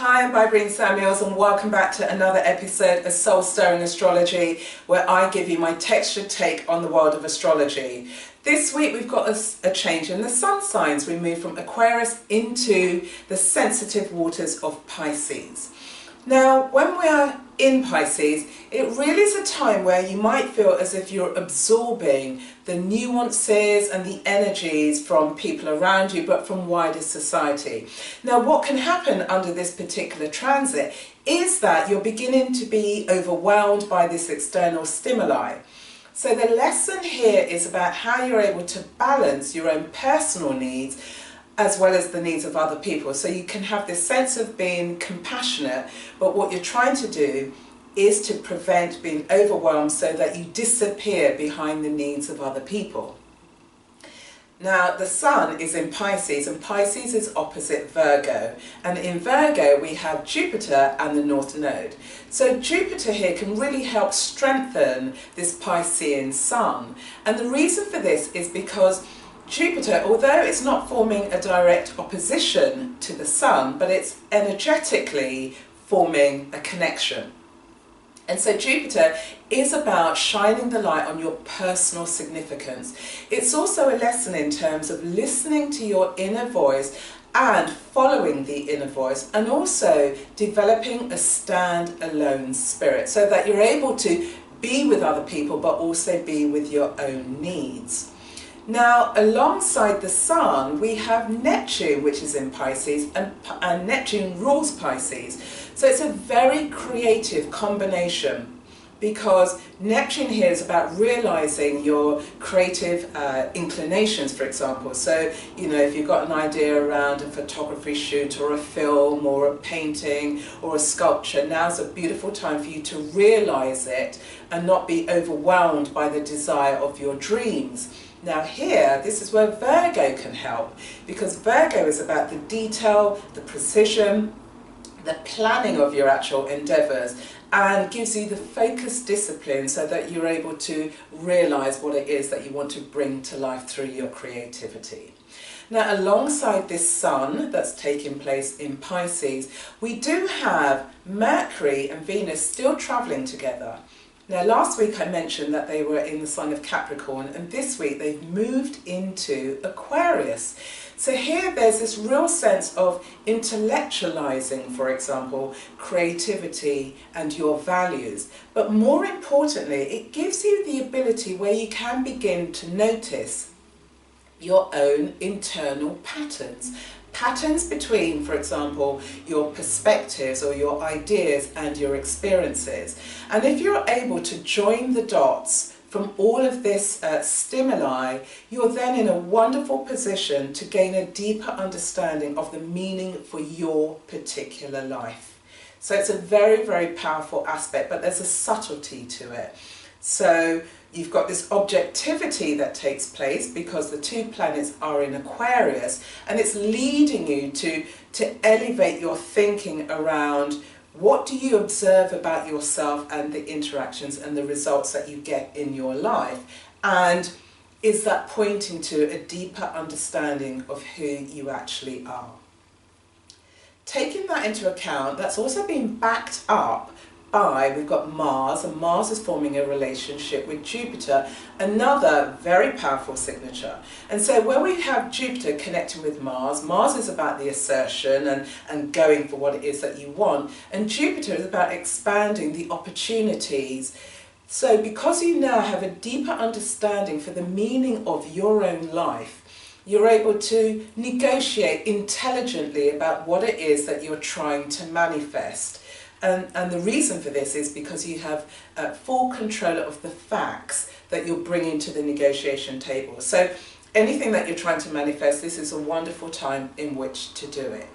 Hi, I'm Bybreen and welcome back to another episode of Soul Stirring Astrology, where I give you my textured take on the world of astrology. This week we've got a change in the sun signs. We move from Aquarius into the sensitive waters of Pisces. Now, when we're in Pisces, it really is a time where you might feel as if you're absorbing the nuances and the energies from people around you, but from wider society. Now, what can happen under this particular transit is that you're beginning to be overwhelmed by this external stimuli. So the lesson here is about how you're able to balance your own personal needs as well as the needs of other people. So you can have this sense of being compassionate, but what you're trying to do is to prevent being overwhelmed so that you disappear behind the needs of other people. Now, the sun is in Pisces, and Pisces is opposite Virgo. And in Virgo, we have Jupiter and the North Node. So Jupiter here can really help strengthen this Piscean Sun. And the reason for this is because Jupiter, although it's not forming a direct opposition to the sun, but it's energetically forming a connection. And so Jupiter is about shining the light on your personal significance. It's also a lesson in terms of listening to your inner voice and following the inner voice, and also developing a stand-alone spirit so that you're able to be with other people but also be with your own needs. Now, alongside the Sun, we have Neptune, which is in Pisces, and Neptune rules Pisces. So it's a very creative combination, because Neptune here is about realizing your creative inclinations, for example. So, you know, if you've got an idea around a photography shoot or a film or a painting or a sculpture, now's a beautiful time for you to realize it and not be overwhelmed by the desire of your dreams. Now here, this is where Virgo can help, because Virgo is about the detail, the precision, the planning of your actual endeavours, and gives you the focused discipline so that you're able to realise what it is that you want to bring to life through your creativity. Now, alongside this sun that's taking place in Pisces, we do have Mercury and Venus still travelling together. Now, last week I mentioned that they were in the sign of Capricorn, and this week they've moved into Aquarius. So here there's this real sense of intellectualizing, for example, creativity and your values. But more importantly, it gives you the ability where you can begin to notice your own internal patterns. Patterns between, for example, your perspectives or your ideas and your experiences. And if you're able to join the dots from all of this stimuli, you're then in a wonderful position to gain a deeper understanding of the meaning for your particular life. So it's a very, very powerful aspect, but there's a subtlety to it. So you've got this objectivity that takes place because the two planets are in Aquarius, and it's leading you to elevate your thinking around what do you observe about yourself and the interactions and the results that you get in your life, and is that pointing to a deeper understanding of who you actually are. Taking that into account, that's also been backed up by, we've got Mars, and Mars is forming a relationship with Jupiter, another very powerful signature. And so when we have Jupiter connecting with Mars, Mars is about the assertion and going for what it is that you want, and Jupiter is about expanding the opportunities. So because you now have a deeper understanding for the meaning of your own life, you're able to negotiate intelligently about what it is that you're trying to manifest. And the reason for this is because you have full control of the facts that you're bringing to the negotiation table. So anything that you're trying to manifest, this is a wonderful time in which to do it.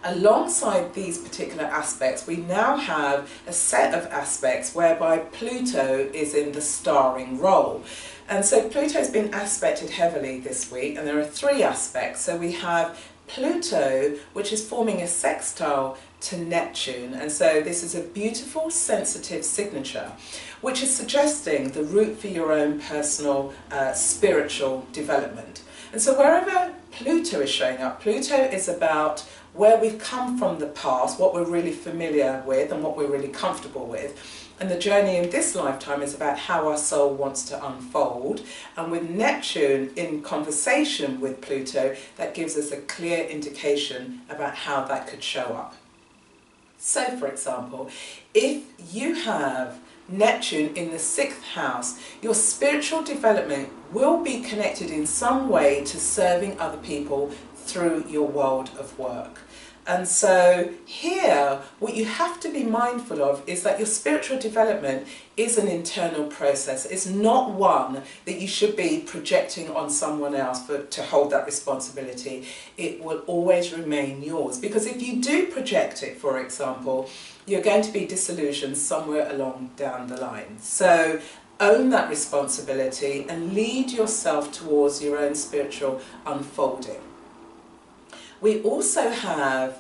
Alongside these particular aspects, we now have a set of aspects whereby Pluto is in the starring role. And so Pluto has been aspected heavily this week, and there are three aspects. So we have Pluto, which is forming a sextile to Neptune, and so this is a beautiful sensitive signature which is suggesting the route for your own personal spiritual development. And so wherever Pluto is showing up, Pluto is about where we've come from the past, what we're really familiar with and what we're really comfortable with. And the journey in this lifetime is about how our soul wants to unfold. And with Neptune in conversation with Pluto, that gives us a clear indication about how that could show up. So, for example, if you have Neptune in the 6th house, your spiritual development will be connected in some way to serving other people through your world of work. And so here, what you have to be mindful of is that your spiritual development is an internal process. It's not one that you should be projecting on someone else to hold that responsibility. It will always remain yours. Because if you do project it, for example, you're going to be disillusioned somewhere along down the line. So own that responsibility and lead yourself towards your own spiritual unfolding. We also have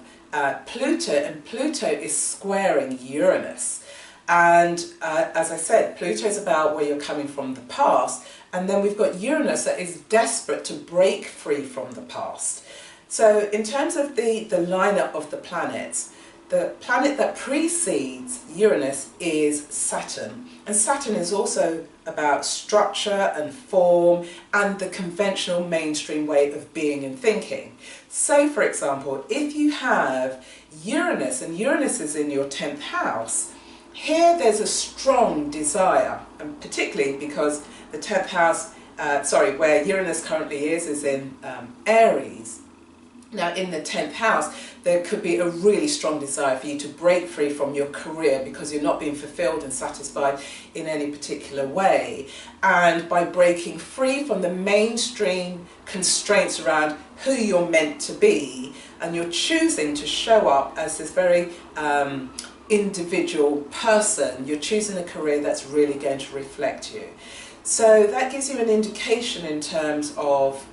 Pluto, and Pluto is squaring Uranus. And as I said, Pluto is about where you're coming from the past, and then we've got Uranus that is desperate to break free from the past. So in terms of the lineup of the planets, the planet that precedes Uranus is Saturn. And Saturn is also about structure and form and the conventional mainstream way of being and thinking. So, for example, if you have Uranus, and Uranus is in your 10th house, here there's a strong desire, and particularly because the 10th house, where Uranus currently is in Aries. Now, in the 10th house, there could be a really strong desire for you to break free from your career because you're not being fulfilled and satisfied in any particular way. And by breaking free from the mainstream constraints around who you're meant to be, and you're choosing to show up as this very individual person, you're choosing a career that's really going to reflect you. So that gives you an indication in terms of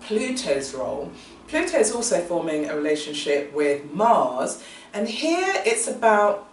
Pluto's role. Pluto is also forming a relationship with Mars, and here it's about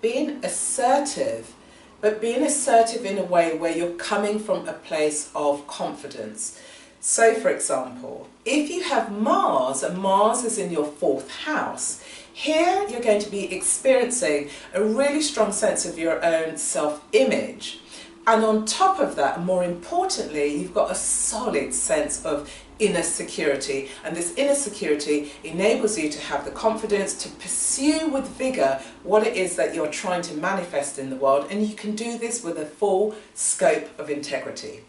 being assertive, but being assertive in a way where you're coming from a place of confidence. So, for example, if you have Mars, and Mars is in your 4th house, here you're going to be experiencing a really strong sense of your own self-image. And on top of that, more importantly, you've got a solid sense of inner security, and this inner security enables you to have the confidence to pursue with vigour what it is that you're trying to manifest in the world, and you can do this with a full scope of integrity.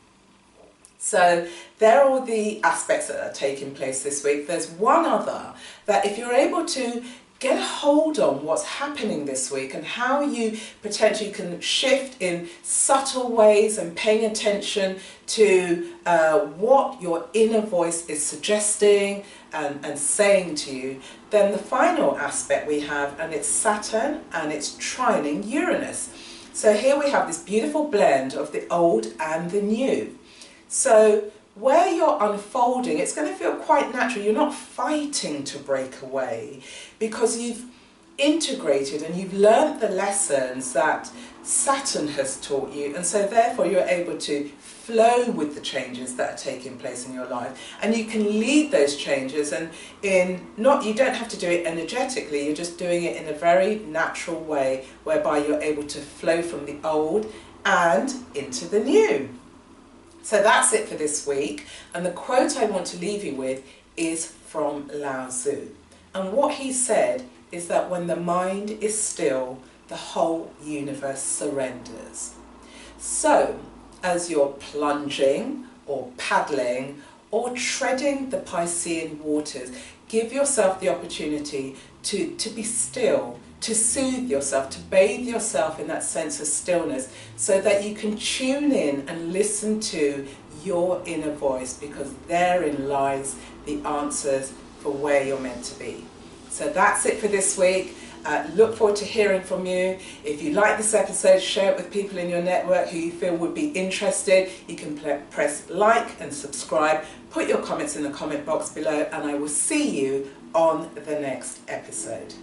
So there are all the aspects that are taking place this week. There's one other that if you're able to get a hold on what's happening this week and how you potentially can shift in subtle ways and paying attention to what your inner voice is suggesting and saying to you, then the final aspect we have, and it's Saturn and it's trining Uranus. So here we have this beautiful blend of the old and the new. So where you're unfolding, it's going to feel quite natural. You're not fighting to break away because you've integrated and you've learnt the lessons that Saturn has taught you, and so therefore you're able to flow with the changes that are taking place in your life, and you can lead those changes, and you don't have to do it energetically, you're just doing it in a very natural way whereby you're able to flow from the old and into the new. So that's it for this week, and the quote I want to leave you with is from Lao Tzu. And what he said is that when the mind is still, the whole universe surrenders. So, as you're plunging or paddling or treading the Piscean waters, give yourself the opportunity to be still, to soothe yourself, to bathe yourself in that sense of stillness so that you can tune in and listen to your inner voice, because therein lies the answers for where you're meant to be. So that's it for this week. Look forward to hearing from you. If you like this episode, share it with people in your network who you feel would be interested. You can press like and subscribe. Put your comments in the comment box below, and I will see you on the next episode.